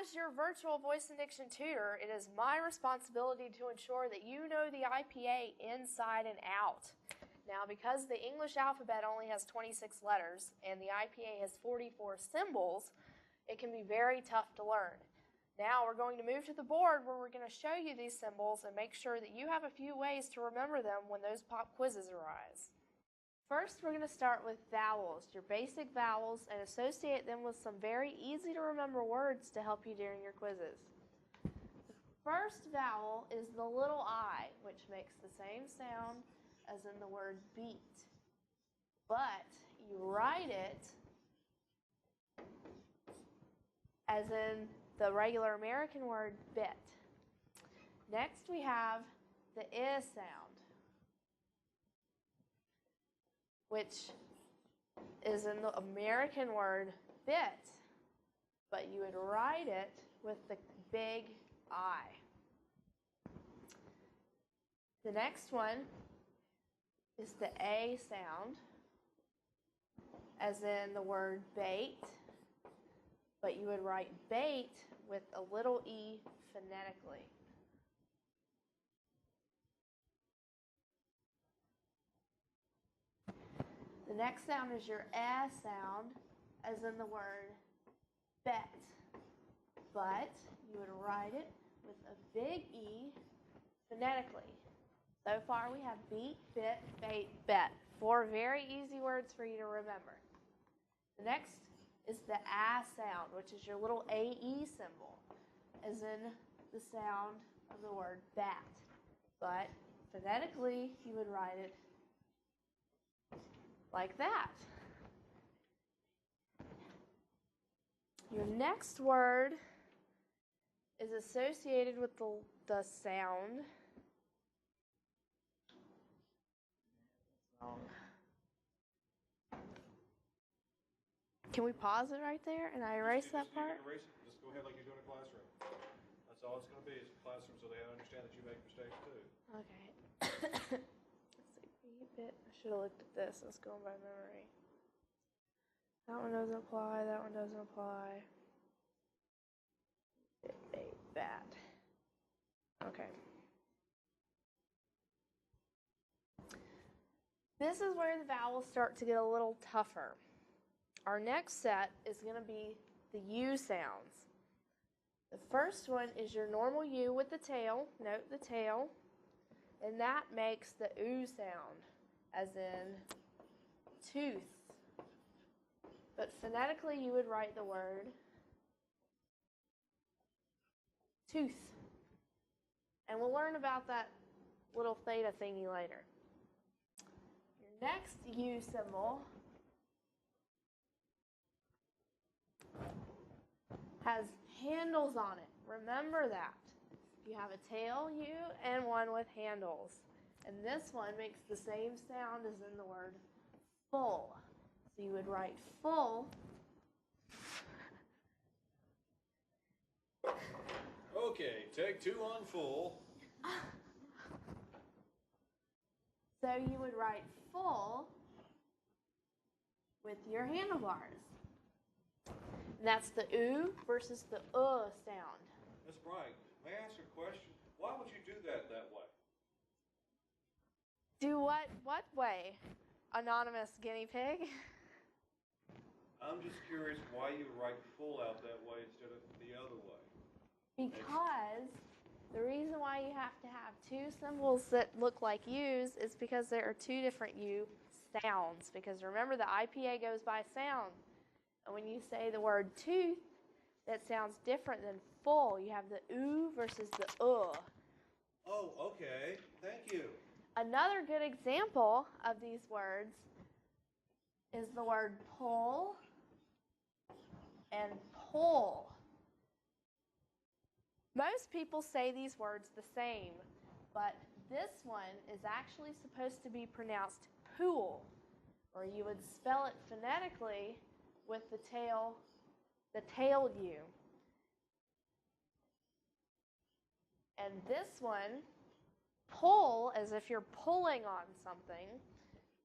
as your virtual voice and diction tutor, it is my responsibility to ensure that you know the IPA inside and out. Now, because the English alphabet only has 26 letters and the IPA has 44 symbols, it can be very tough to learn. Now we're going to move to the board where we're going to show you these symbols and make sure that you have a few ways to remember them when those pop quizzes arise. First, we're going to start with vowels, your basic vowels, and associate them with some very easy to remember words to help you during your quizzes. The first vowel is the little I, which makes the same sound as in the word beat, but you write it as in the regular American word bit. Next we have the I sound, which is in the American word bit, but you would write it with the big I. The next one is the A sound, as in the word bait, but you would write bait with a little e phonetically. The next sound is your S sound, as in the word bet, but you would write it with a big E phonetically. So far we have beat, bit, bait, bet. 4 very easy words for you to remember. The next is the A sound, which is your little AE symbol, as in the sound of the word bat. But phonetically, you would write it like that. Your next word is associated with the sound. Can we pause it right there and I erase that part? Erase it. Just go ahead like you're doing a classroom. That's all it's going to be, is a classroom, so they understand that you make mistakes too. Okay. Let's see. Beat, bit. I should have looked at this. Let's go by memory. That one doesn't apply. That one doesn't apply. Bit, bait, bat. Okay. This is where the vowels start to get a little tougher. Our next set is going to be the U sounds. The first one is your normal U with the tail. Note the tail. And that makes the oo sound, as in tooth. But phonetically, you would write the word tooth. And we'll learn about that little theta thingy later. Your next U symbol has handles on it. Remember that. You have a tail U and one with handles. And this one makes the same sound as in the word full. So you would write full. Okay, take 2 on full. So you would write full with your handlebars. And that's the oo versus the sound. Miss Bryant, may I ask a question? Why would you do that way? Do what? What way? Anonymous guinea pig? I'm just curious why you write full out that way instead of the other way. Because the reason why you have to have 2 symbols that look like U's is because there are 2 different U sounds. Because remember, the IPA goes by sound. And when you say the word tooth, that sounds different than full. You have the oo versus the Oh, okay. Thank you. Another good example of these words is the word pull and pull. Most people say these words the same, but this one is actually supposed to be pronounced pool, or you would spell it phonetically with the tail U. And this one, pull, as if you're pulling on something,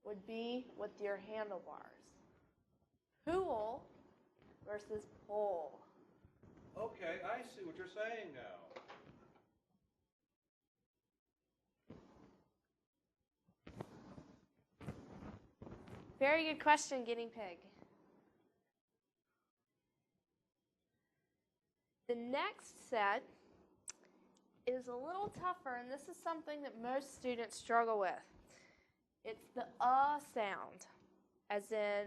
would be with your handlebars. Pool versus pull. Okay, I see what you're saying now. Very good question, guinea pig. The next set is a little tougher, and this is something that most students struggle with. It's the sound, as in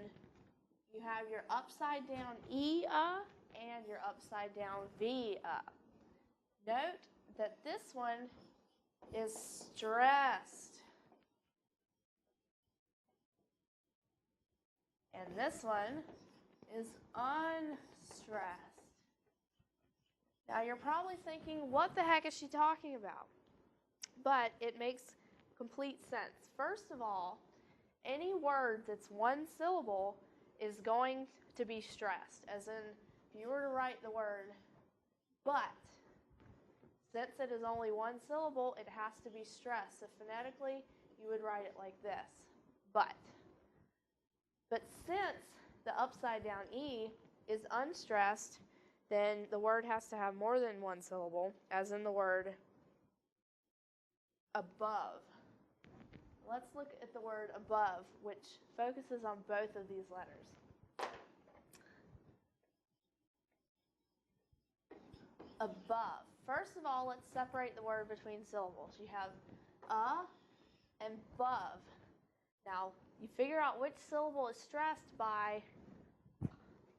you have your upside down E and your upside down V. Note that this one is stressed, and this one is unstressed. Now you're probably thinking, what the heck is she talking about? But it makes complete sense. First of all, any word that's one syllable is going to be stressed. As in, if you were to write the word but, since it is only one syllable, it has to be stressed. So phonetically, you would write it like this, but. But since the upside down E is unstressed, then the word has to have more than one syllable, as in the word above. Let's look at the word above, which focuses on both of these letters. Above. First of all, let's separate the word between syllables. You have and bove. Now, you figure out which syllable is stressed by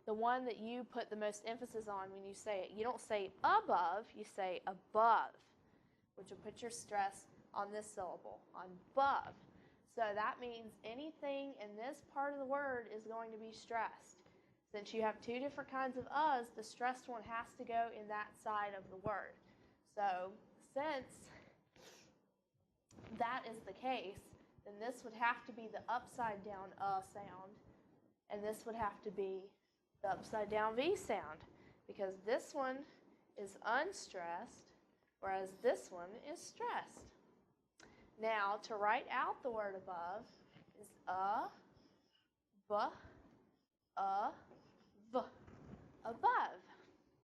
the one that you put the most emphasis on when you say it. You don't say above, you say above, which will put your stress on this syllable, on bove. So that means anything in this part of the word is going to be stressed. Since you have two different kinds of uhs, the stressed one has to go in that side of the word. So since that is the case, then this would have to be the upside down sound, and this would have to be the upside down V sound, because this one is unstressed, whereas this one is stressed. Now, to write out the word above is v, v, above.